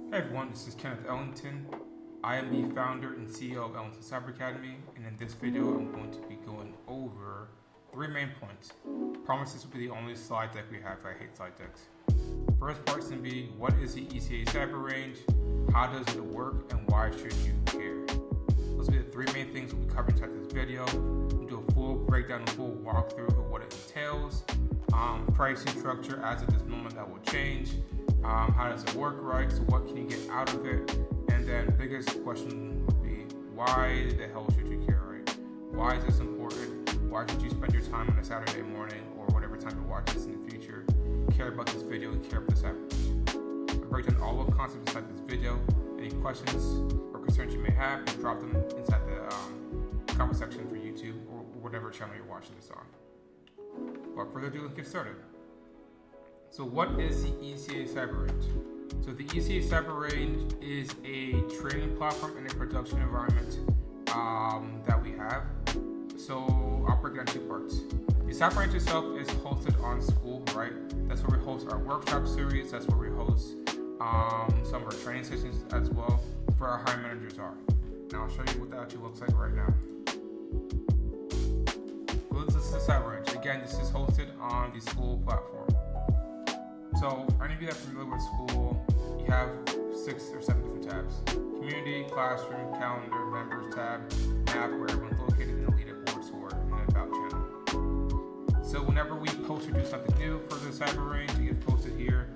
Hey everyone, this is Kenneth Ellington. I am the founder and CEO of Ellington Cyber Academy, and in this video I'm going to be going over 3 main points. Promise this will be the only slide deck we have. I hate slide decks. First part is going to be, what is the ECA Cyber Range, how does it work, and why should you care? Those will be the 3 main things we'll be covering inside this video. We'll do a full breakdown, a full walkthrough of what it entails, pricing structure as of this moment that will change, how does it work, right? So what can you get out of it? And then biggest question would be, why the hell should you care, right? Why is this important? Why should you spend your time on a Saturday morning or whatever time you watch this in the future, care about this video and care about this episode? I break down all of the concepts inside this video. Any questions or concerns you may have, you drop them inside the comment section for YouTube or whatever channel you're watching this on. Without further ado, let's get started. So what is the ECA Cyber Range? So the ECA Cyber Range is a training platform and a production environment that we have. So I'll break it down 2 parts. The Cyber Range itself is hosted on school, right? That's where we host our workshop series. That's where we host some of our training sessions as well for our hiring managers are. Now I'll show you what that actually looks like right now. So this is the Cyber Range. Again, this is hosted on the school platform. So for any of you that are familiar with school, you have 6 or 7 different tabs. Community, classroom, calendar, members tab, map, where everyone's located, and a leaderboard score, and an about channel. So whenever we post or do something new for the Cyber Range, it gets posted here.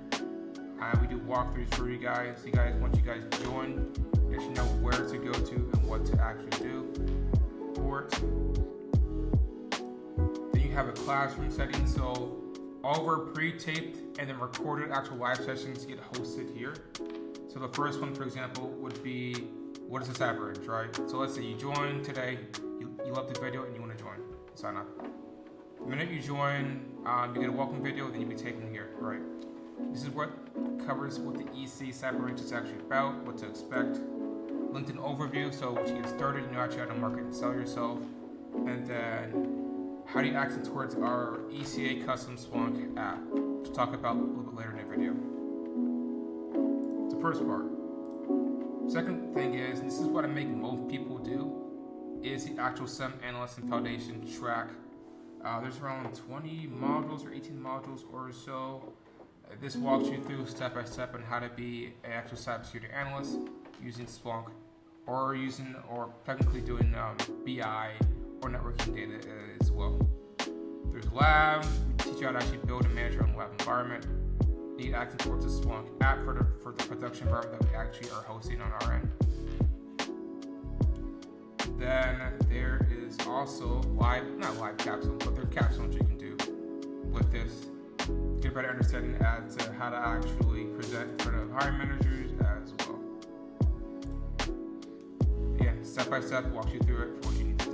We do walkthroughs for you guys. Once you guys join, you actually know where to go to and what to actually do for it. Then you have a classroom setting, so all of our pre-taped and then recorded actual live sessions get hosted here. So the first one, for example, would be, what is the Cyber Range, right? So let's say you join today, you love the video and you want to join, sign up. The minute you join, you get a welcome video, then you'll be taken here, right? This is what covers what the ECA Cyber Range is actually about, what to expect. LinkedIn overview, so once you get started, you know actually how to market and sell yourself. And then how do you access towards our ECA custom Splunk app, which we'll talk about a little bit later in the video. It's the first part. Second thing is, and this is what I make most people do, is the actual SIEM analyst and foundation track. There's around 20 modules or 18 modules or so. This walks you through step by step on how to be an actual cybersecurity analyst using Splunk, or technically doing BI or networking data as well. There's lab. We teach you how to actually build and manage your own lab environment. You acting towards the Splunk app for the production environment that we actually are hosting on our end. Then there is also not live capsules, but there are capsules you can do with this. Get a better understanding as to how to actually present in front of hiring managers as well. Again, step by step, walk you through it for what you need to do.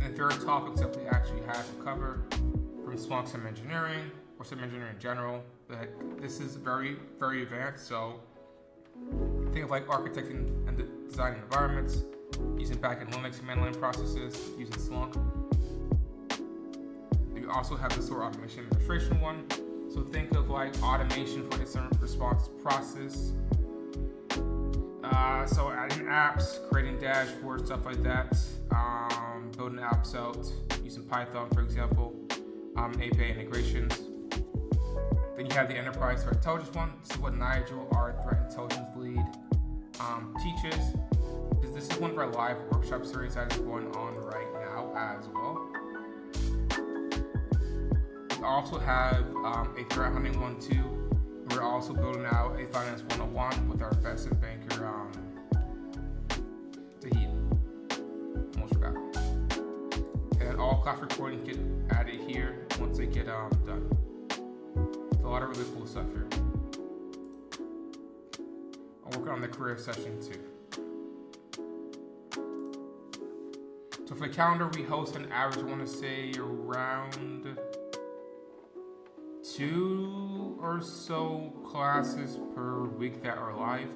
And there are topics that we actually have to cover, from Splunk SIEM engineering or SIEM engineering in general. But this is very, very advanced. So think of like architecting and designing environments, using backend Linux command line processes, using Splunk. You also have the SOAR automation administration one. So think of like automation for incident response process. So adding apps, creating dashboards, stuff like that. Building apps out using Python, for example. API integrations. Then you have the enterprise threat intelligence one. This is what Nigel, our threat intelligence lead, teaches. This is one of our live workshop series that is going on right now as well. We also have a threat hunting one too. We're also building out a finance 101 with our investment banker, Tahid. Almost forgot. And all class recordings get added here once they get done. It's a lot of really cool stuff here. I'm working on the career session too. So for the calendar, we host an average, I want to say around 2 or so classes per week that are live,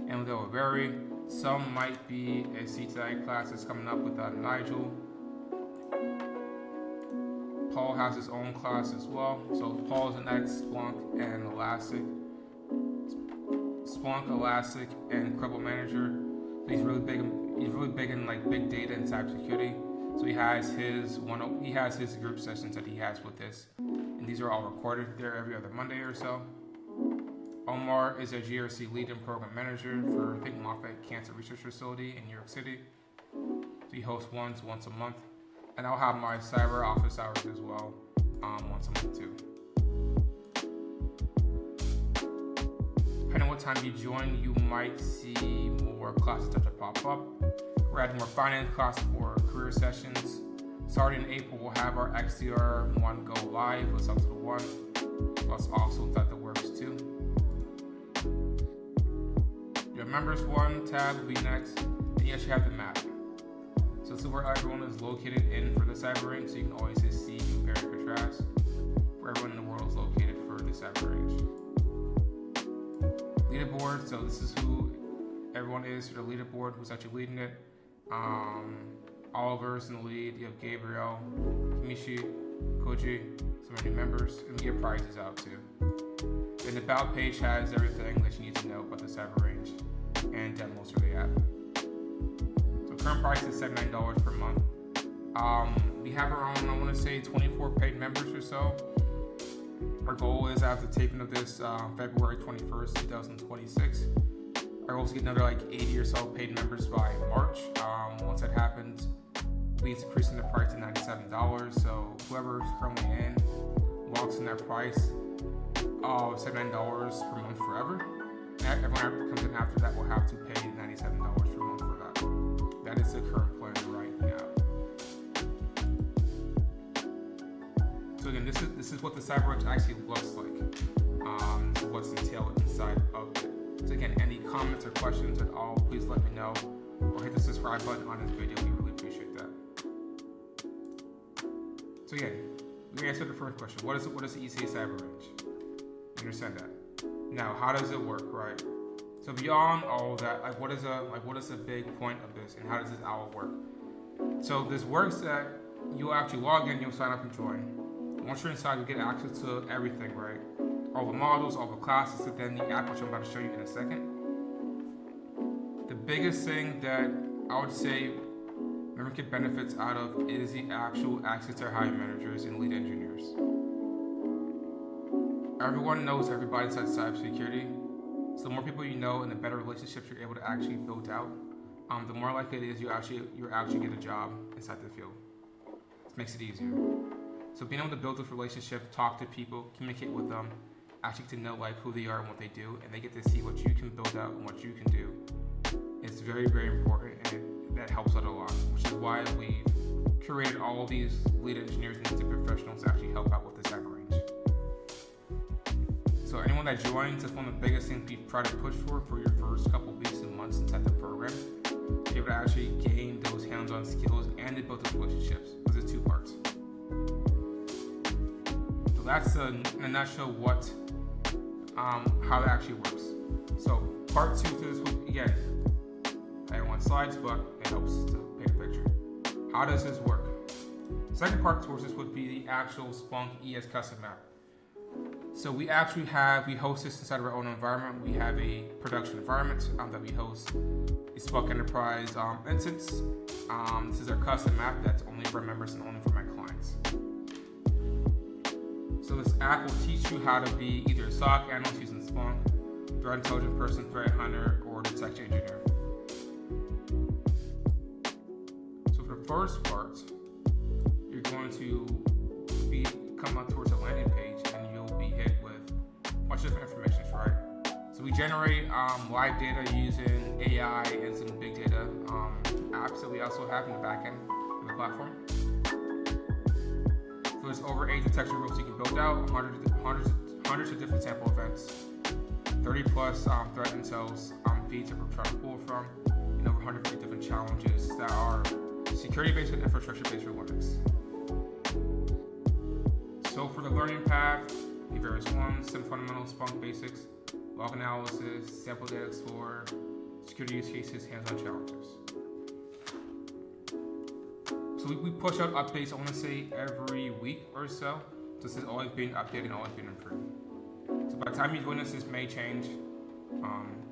and they'll vary. Some might be a CTI class that's coming up with Nigel. Paul has his own class as well. So Paul is an ex Splunk and Elastic, and Incredible Manager. So he's really big in like big data and cybersecurity. So he has his group sessions that he has with this, and these are all recorded. They're every other Monday or so. Omar is a GRC lead and program manager for Moffitt Cancer Research Facility in New York City. So he hosts once a month, and I'll have my cyber office hours as well, once a month too. Depending on what time you join, you might see more classes start to pop up. We're adding more finance classes, more career sessions. Starting in April, we'll have our XDR 1 go live with Sentinel 1, plus also inside the works too. Your members 1 tab will be next, and you actually have the map. So this is where everyone is located in for the Cyber Range, so you can always just see, compare, and contrast where everyone in the world is located for the Cyber Range. Leaderboard, so this is who everyone is for the leaderboard, who's actually leading it. Oliver's in the lead, you have Gabriel, Kimishi, Koji, some of new members, and we get prizes out too. And the About page has everything that you need to know about the Cyber Range and demos for the app. So current price is $79 per month. We have around, I want to say, 24 paid members or so. Our goal is after taping of this February 21st, 2026. Our goal is to get another like 80 or so paid members by March. Once that happens, we'll be increasing the price to $97. So whoever is currently in locks in that price of $79 per month forever. And everyone that comes in after that will have to pay $97 per month for that. That is the current plan right now. So again, this is what the Cyber Range actually looks like. This is what's entailed inside of it. So again, any comments or questions at all, please let me know, or hit the subscribe button on this video. We really appreciate that. So again, we answered the first question. What is the ECA Cyber Range? You understand that. Now, how does it work, right? So beyond all of that, what is the big point of this, and how does this all work? So this works that you'll actually log in, you'll sign up and join. Once you're inside, you get access to everything, right? All the models, all the classes, and then the app, which I'm about to show you in a second. The biggest thing that I would say members get benefits out of is the actual access to hiring managers and lead engineers. Everyone knows everybody inside cybersecurity, so the more people you know and the better relationships you're able to actually build out, the more likely it is you actually get a job inside the field. It makes it easier. So being able to build this relationship, talk to people, communicate with them, actually to know like who they are and what they do, and they get to see what you can build out and what you can do. It's very, very important, and that helps out a lot, which is why we've curated all of these lead engineers and industry professionals to actually help out with the Cyber Range. So anyone that joins, that's one of the biggest things we try to push for your first couple weeks and months inside the program, to be able to actually gain those hands-on skills and to build those relationships. Because there's two parts. So that's in a nutshell how that actually works. So part 2 to this would, again, I don't want slides, but it helps to paint a picture. How does this work? Second part towards this would be the actual Splunk ES custom map. So we host this inside of our own environment. We have a production environment that we host a Splunk Enterprise instance. This is our custom map that's only for members and only for my clients. So this app will teach you how to be either a SOC analyst using Splunk, threat intelligent person, threat hunter, or detection engineer. So for the first part, you're going to come up towards a landing page, and you'll be hit with a bunch of different information, right? So we generate live data using AI and some big data apps that we also have in the backend of the platform. So there's over 8 detection rules you can build out, hundreds of different sample events, 30 plus threat intels feeds that we're trying to pull from, and over 150 different challenges that are security-based and infrastructure-based for Linux. So for the learning path, the various ones, some fundamental Splunk basics, log analysis, sample data explorer, security use cases, hands-on challenges. So we push out updates, I want to say, every week or so. So this is always being updated and always being improved. So by the time you join us, this may change.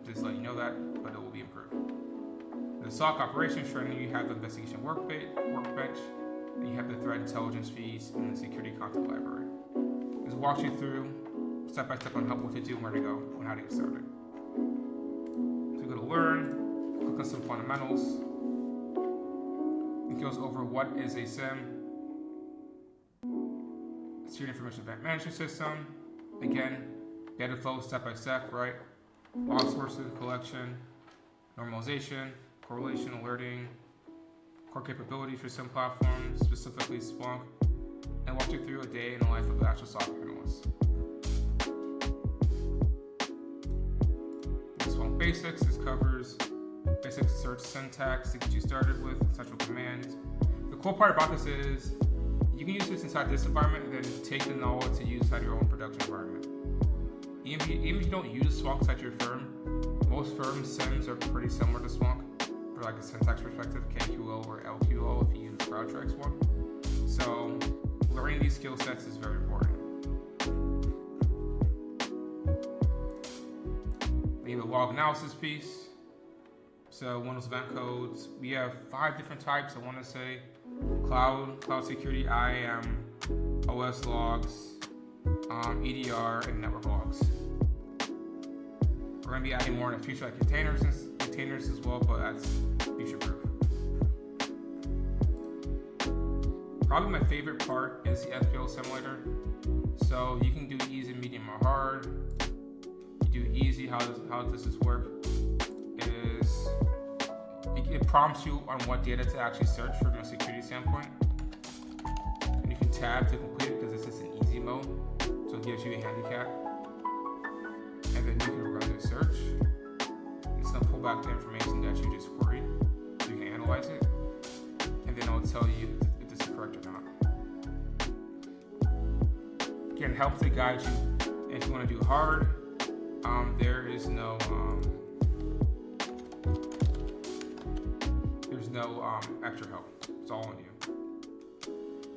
Just let you know that, but it will be improved. The SOC operations training, you have the investigation workbench, and you have the threat intelligence feeds, and the security content library. This walks you through step by step on what to do and where to go and how to get started. So you go to learn, click on some fundamentals. It goes over what is a SIEM, Security Information Event Management System. Again, data flow step by step, right? Log sources, collection, normalization, correlation, alerting, core capabilities for SIEM platforms, specifically Splunk, and walk you through a day in the life of the actual SOC analyst. This one, basics. This covers basic search syntax to get you started with central commands. The cool part about this is you can use this inside this environment and then take the knowledge to use inside your own production environment. Even if you don't use Splunk inside your firm, most firms' SIEMs are pretty similar to Splunk for like a syntax perspective, KQL or LQL if you use CrowdStrike's one. So learning these skill sets is very important. We have the log analysis piece. So Windows event codes, we have 5 different types. I want to say cloud security, IAM, OS logs, EDR, and network logs. We're going to be adding more in the future, like containers as well, but that's future proof. Probably my favorite part is the FPL simulator. So you can do easy, medium, or hard. You do easy. How does this work? It prompts you on what data to actually search from a security standpoint. And you can tab to complete it because this is an easy mode. So it gives you a handicap. And then you can run the search. It's going to pull back the information that you just queried. So you can analyze it. And then it'll tell you if this is correct or not. Again, it helps to guide you. And if you want to do hard, there is no extra help. It's all on you.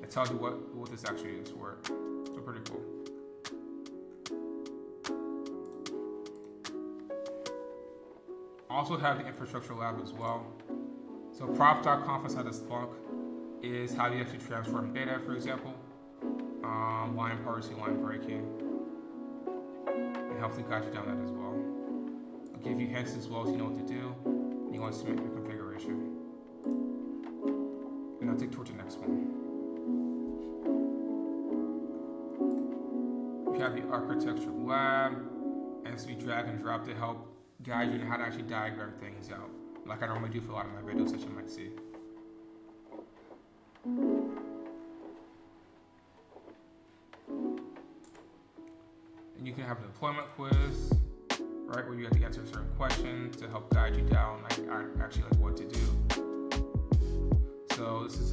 It tells you what this actually is for. So pretty cool. Also have the infrastructure lab as well. So prof.conf inside of Splunk is how you actually transform data, for example. Line parsing, line breaking. It helps to guide you down that as well. I'll give you hints as well so you know what to do. You want to submit your configuration. And I'll take towards the next one. We have the architecture lab, and so we drag and drop to help guide you on how to actually diagram things out, like I normally do for a lot of my videos that you might see. And you can have a deployment quiz, right, where you have to answer certain questions to help guide you down, like actually like what to do. So this is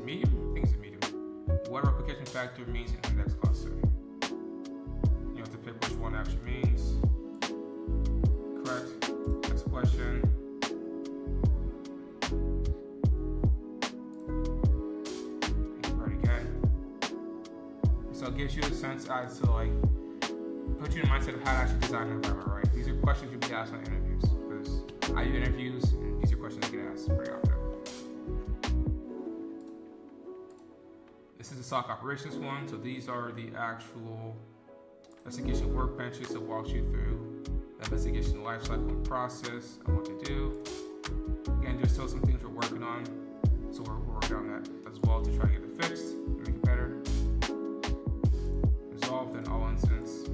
medium. I think it's a medium. What replication factor means in index cluster. You have to pick which one actually means. Correct. Next question. Right again. So it gives you a sense as to like put you in the mindset of how to actually design an environment, right? These are questions you'll be asked on interviews because I do interviews and these are questions I get asked pretty often. This is the SOC operations one, so these are the actual investigation workbenches that walks you through the investigation lifecycle and process and what to do. Again, there's still some things we're working on, so we're working on that as well to try to get it fixed and make it better. Resolved in all incidents.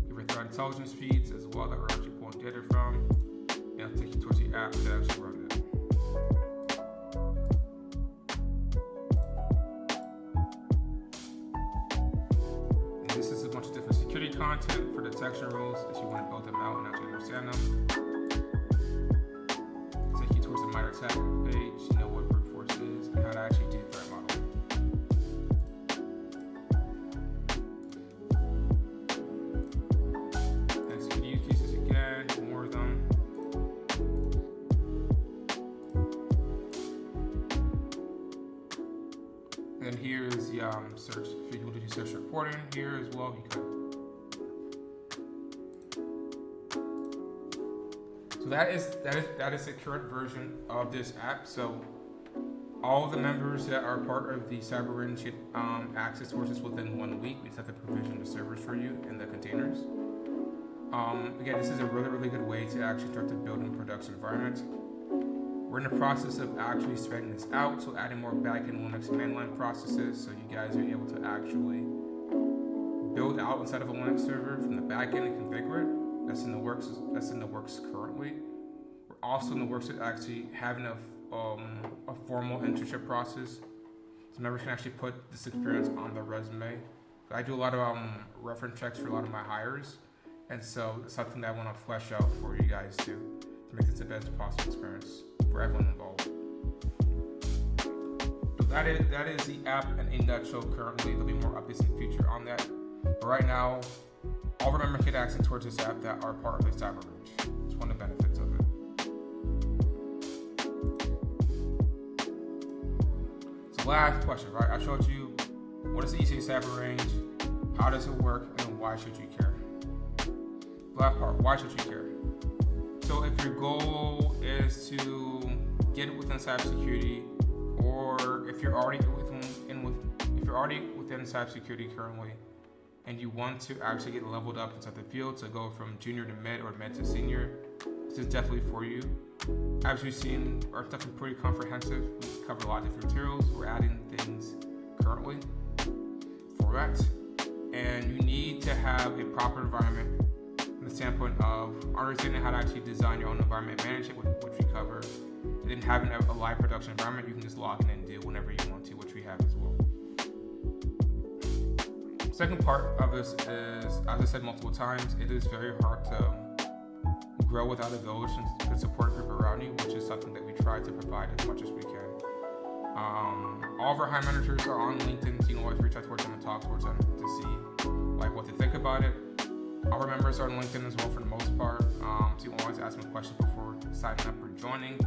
Give your threat intelligence feeds as well that we're actually pulling data from, and it'll take you towards the app to actually run it. Content for detection rules if you want to build them out and actually understand them. Take you towards the minor attack page, you know what brute force is, and how to actually do threat modeling. And security use cases again, more of them. And then here's the search. If you want to do search reporting here as well, you could. So that is the current version of this app. So all of the members that are part of the Cyber Range get access towards this within 1 week. We just have to provision the servers for you and the containers. Again, this is a really good way to actually start to build a production environment. We're in the process of actually spreading this out, so adding more backend Linux command line processes, so you guys are able to actually build out inside of a Linux server from the backend and configure it. That's in the works. That's in the works currently. We're also in the works of actually having a formal internship process, so members can actually put this experience on their resume. I do a lot of reference checks for a lot of my hires, and so it's something that I want to flesh out for you guys to make this the best possible experience for everyone involved. So that is the app in a nutshell currently. There'll be more updates in the future on that. But right now, all of our members get access towards this app that are part of the Cyber Range. It's one of the benefits of it. So last question, right? I showed you what is the ECA Cyber Range, how does it work, and why should you care? Last part, why should you care? So if your goal is to get it within cybersecurity, or if you're already within cybersecurity currently, and you want to actually get leveled up inside the field to go from junior to mid or mid to senior, this is definitely for you. As you've seen, our stuff is pretty comprehensive. We cover a lot of different materials. We're adding things currently for that, and you need to have a proper environment from the standpoint of understanding how to actually design your own environment, manage it, which we cover, and then having a live production environment you can just log in and do whenever you want to, which we have as well. Second part of this is, as I said multiple times, it is very hard to grow without a village and support group around you, which is something that we try to provide as much as we can. All of our high managers are on LinkedIn, so you can always reach out towards them and talk towards them to see what they think about it. Our members are on LinkedIn as well for the most part, so you can always ask them questions before signing up or joining.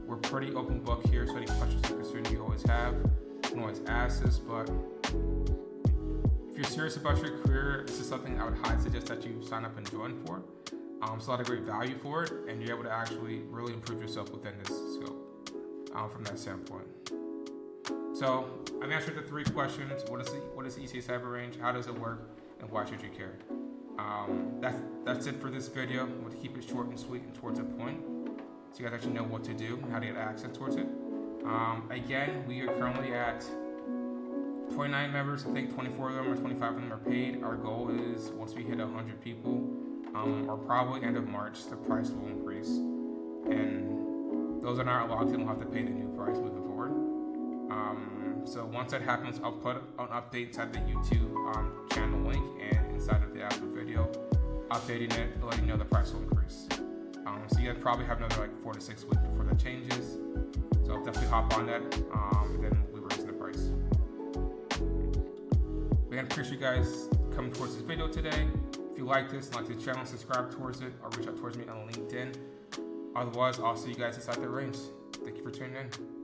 We're pretty open book here, so any questions or concerns you always have, you can always ask us. But if you're serious about your career, this is something I would highly suggest that you sign up and join for. It's a lot of great value for it, and you're able to actually really improve yourself within this scope from that standpoint. So I've answered the 3 questions. What is the ECA Cyber Range? How does it work? And why should you care? That's it for this video. I'm going to keep it short and sweet and towards the point, so you guys actually know what to do and how to get access towards it. Again, we are currently at 29 members. I think 24 of them or 25 of them are paid. Our goal is once we hit 100 people, or probably end of March, the price will increase. And those that aren't logged in will have to pay the new price moving forward. So once that happens, I'll put an update inside the YouTube channel link and inside of the actual video, updating it, letting you know the price will increase. So you guys probably have another 4 to 6 weeks before that changes. So I'll definitely hop on that, and then we'll be raising the price. Again, appreciate you guys coming towards this video today. If you like this, like the channel, subscribe towards it, or reach out towards me on LinkedIn. Otherwise, I'll see you guys inside the range. Thank you for tuning in.